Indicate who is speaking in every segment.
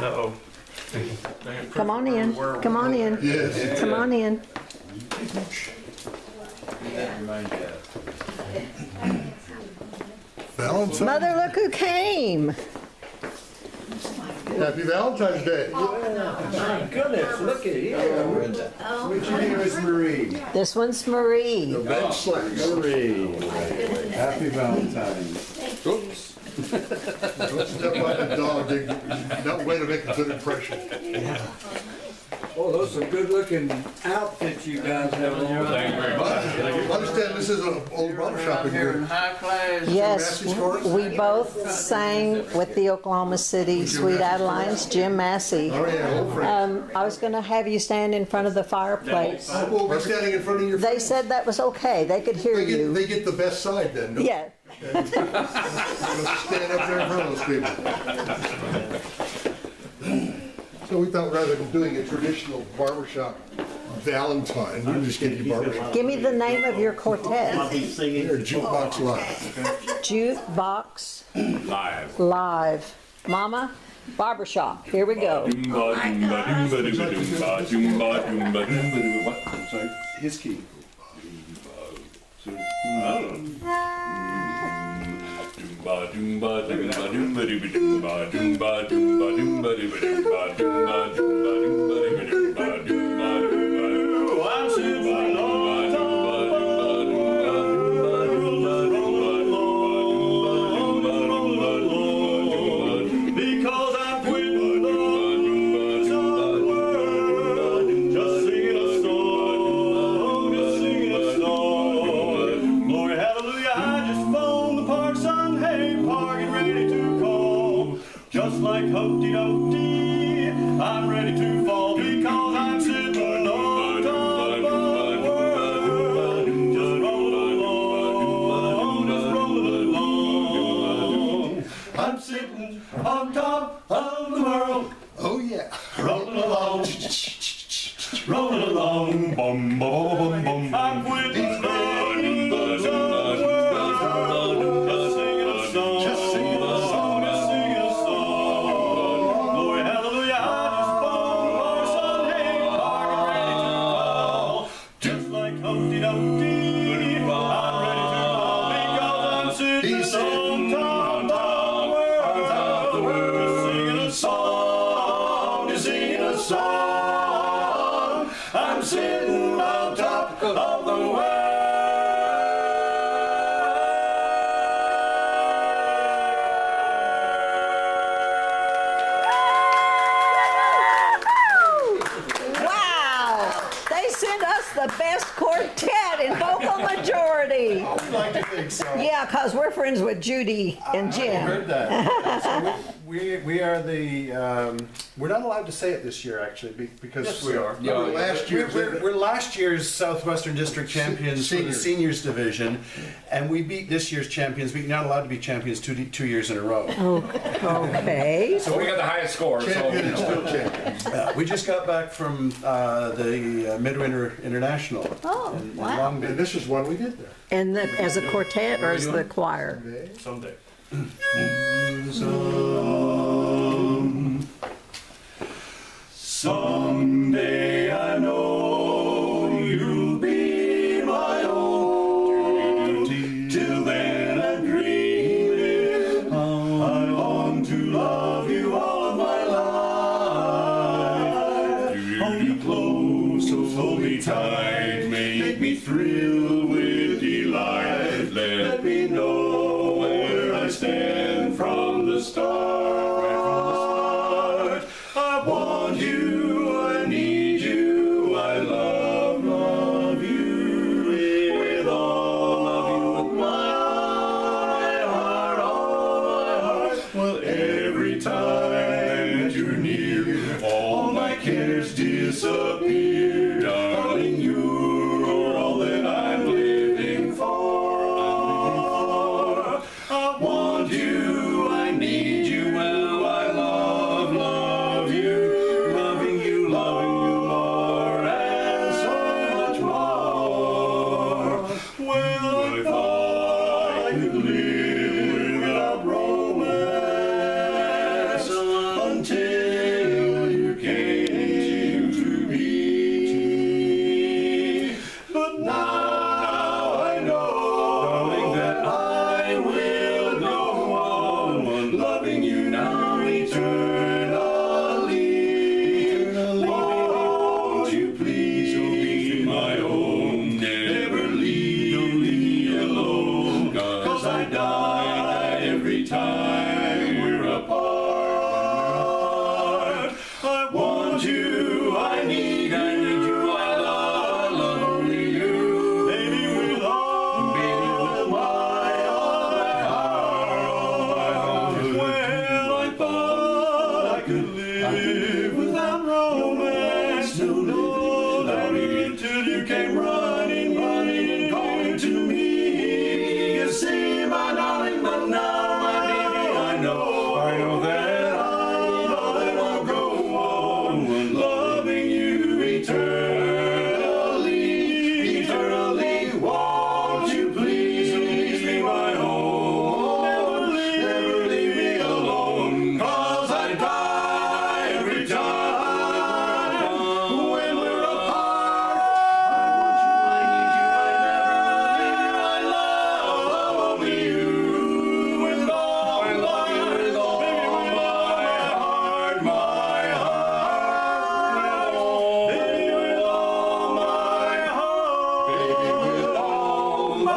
Speaker 1: Uh-oh.
Speaker 2: Come on in. Come on in.
Speaker 3: Yes.
Speaker 2: Come on in.
Speaker 3: Valentine's.
Speaker 2: Mother, look who came.
Speaker 3: Happy Valentine's Day.
Speaker 4: My goodness, look at you. Which of you is Marie?
Speaker 2: This one's Marie.
Speaker 3: Bench slacks.
Speaker 4: Marie. Happy Valentine's.
Speaker 3: Oops. Don't step on the dog. That way to make a good impression.
Speaker 4: Oh, those are good-looking outfits you guys have on.
Speaker 1: Thank you very much.
Speaker 3: I understand this is an old barbershop in
Speaker 4: Here in
Speaker 3: here.
Speaker 4: high class.
Speaker 2: Yes,
Speaker 3: Massey's chorus?
Speaker 2: we both sang with the Oklahoma City Sweet Adelines, Jim Massey.
Speaker 3: Oh, yeah, old friend.
Speaker 2: I was going to have you stand in front of the fireplace.
Speaker 3: Well, we're standing in front of your.
Speaker 2: They said that was okay. They could hear you.
Speaker 3: They get the best side then. No?
Speaker 2: Yeah.
Speaker 3: Stand up there in front of those people. So we thought rather than doing a traditional barbershop Valentine, we'd just get you barbershop.
Speaker 2: Give me the name of your quartet.
Speaker 3: Here, Jukebox Live.
Speaker 2: Jukebox
Speaker 1: Live.
Speaker 2: Live. Mama, barbershop. Here we go.
Speaker 1: What? I'm sorry.
Speaker 4: His key.
Speaker 1: I'm sitting on top because I'm quitting the noise of the world, just singing a song, just singing a song. Glory, hallelujah, I just phoned the parson, hey, park and ready to call. Just like Humpty Dumpty, I'm ready to fall because I'm sitting on top of the world, just rolling along, just rolling along. I'm sitting on top of the world,
Speaker 3: Oh, yeah.
Speaker 1: rolling along, rolling along, bum, bum, bum, bum. I'm with the noise of the world, just singing a song, just singing a song, just singing a song. Glory, hallelujah, I just phoned Parson, hey, park and ready to call. Just like Humpty Dumpty, I'm ready to call because I'm sitting on top of the world, just singing a song, just singing a song. I'm sitting on top of the world.
Speaker 2: Wow! They sent us the best quartet in vocal majority.
Speaker 3: I'd like to think so.
Speaker 2: Yeah, because we're friends with Judy and Jim.
Speaker 5: Heard that. So we are the, we're not allowed to say it this year, actually, because.
Speaker 1: Yes, we are.
Speaker 3: Last year,
Speaker 5: We're last year's Southwestern District champions for the
Speaker 3: Seniors.
Speaker 5: seniors division, and we beat this year's champions. We're not allowed to be champions 2 years in a row.
Speaker 2: Okay.
Speaker 4: So we got the highest score.
Speaker 3: champion and still champion.
Speaker 5: We just got back from the Midwinter International
Speaker 2: Oh,
Speaker 5: in
Speaker 2: wow.
Speaker 5: Long
Speaker 3: And
Speaker 5: Beach.
Speaker 3: this is one we did there.
Speaker 2: And as a quartet or as the choir?
Speaker 1: Someday. Someday I know you'll be my own. Till then I'm dreaming. I long to love you all of my life. Hold me close, so hold me tight. Make me thrill with delight. Let me know where I stand from the start. Right from the start. I want you, I need you, I love you with all of you, with my heart, all my heart. Well, every time that you're near, all my cares disappear. Darling, you're all that I'm living for. I want you, I need you, well, I love you, loving you more, and so much more. Well, if I could live without romance until could live without romance. No, no, without it till you came running, running and calling to me. You see, my darling, but now, my baby, I know that I'll go on loving you eternally, eternally. Won't you please be my own? Never leave me alone, 'cause I die every time when we're apart. I want you, I need you, I never leave you. I love only you with all my heart, my heart, baby, with all my heart, baby, with all my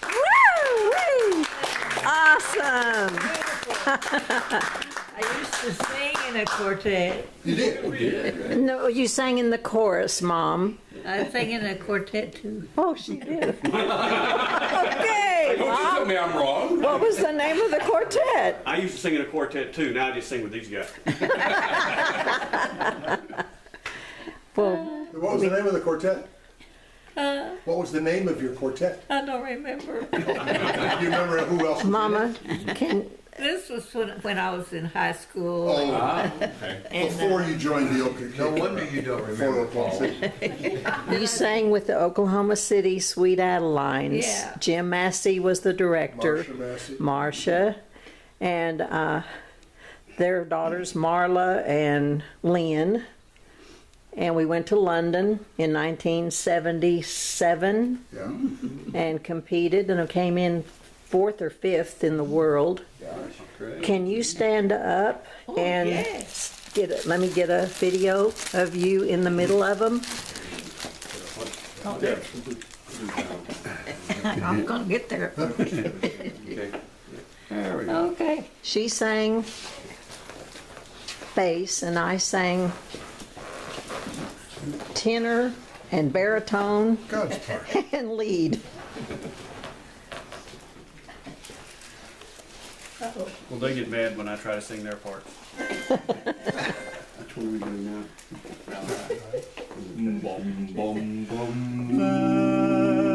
Speaker 2: Woo! Awesome.
Speaker 6: I used to sing in a quartet.
Speaker 3: You did?
Speaker 2: No, you sang in the chorus, Mom.
Speaker 6: I sang in a quartet too.
Speaker 2: Oh, she did. Okay,
Speaker 1: Don't you tell
Speaker 2: Mom.
Speaker 1: me I'm wrong.
Speaker 2: What was the name of the quartet?
Speaker 7: I used to sing in a quartet too. Now I just sing with these guys.
Speaker 2: Well,
Speaker 3: What was the name of the quartet? What was the name of your quartet?
Speaker 6: I don't remember.
Speaker 3: Do you remember who else was in it?
Speaker 2: Mama, can
Speaker 6: This was when I was in high school.
Speaker 3: Oh, before you joined the Oklahoma.
Speaker 4: No wonder you don't remember, Paul.
Speaker 2: you sang with the Oklahoma City Sweet Adelines?
Speaker 6: Yeah.
Speaker 2: Jim Massey was the director.
Speaker 3: Marcia Massey.
Speaker 2: Marcia, and their daughters Marla and Lynn. And we went to London in 1977
Speaker 3: Yeah.
Speaker 2: and competed and came in 4th or 5th in the world. Can you stand up and
Speaker 6: Yes.
Speaker 2: let me get a video of you in the middle of them?
Speaker 6: I'm gonna get there.
Speaker 1: There we go.
Speaker 6: Okay.
Speaker 2: She sang bass and I sang tenor and baritone
Speaker 3: God's part.
Speaker 2: and lead.
Speaker 7: Well, they get mad when I try to sing their parts.
Speaker 1: Which one are we doing now? Bum, bum, bum.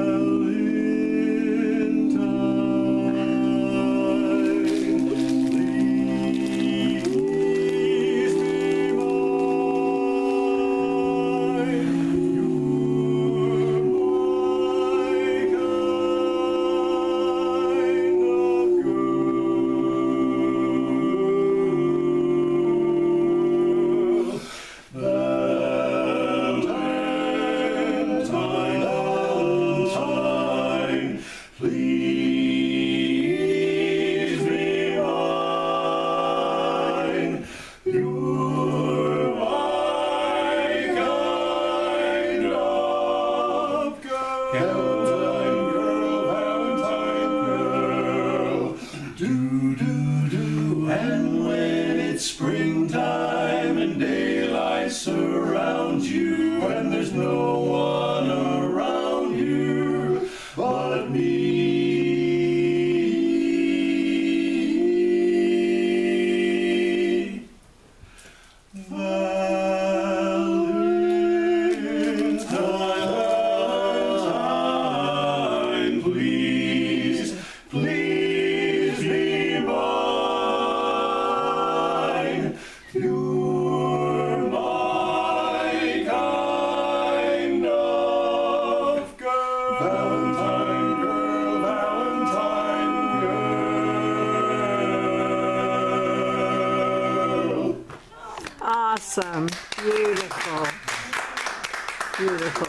Speaker 1: Valentine, please be mine. You're my kind of girl. Valentine girl. Do, do, do. And when it's springtime and daylight surrounds you, and there's no one around you but me. Valentine, please, please be mine. You're my kind of girl. Valentine girl, Valentine girl.
Speaker 2: Awesome. Beautiful. Beautiful.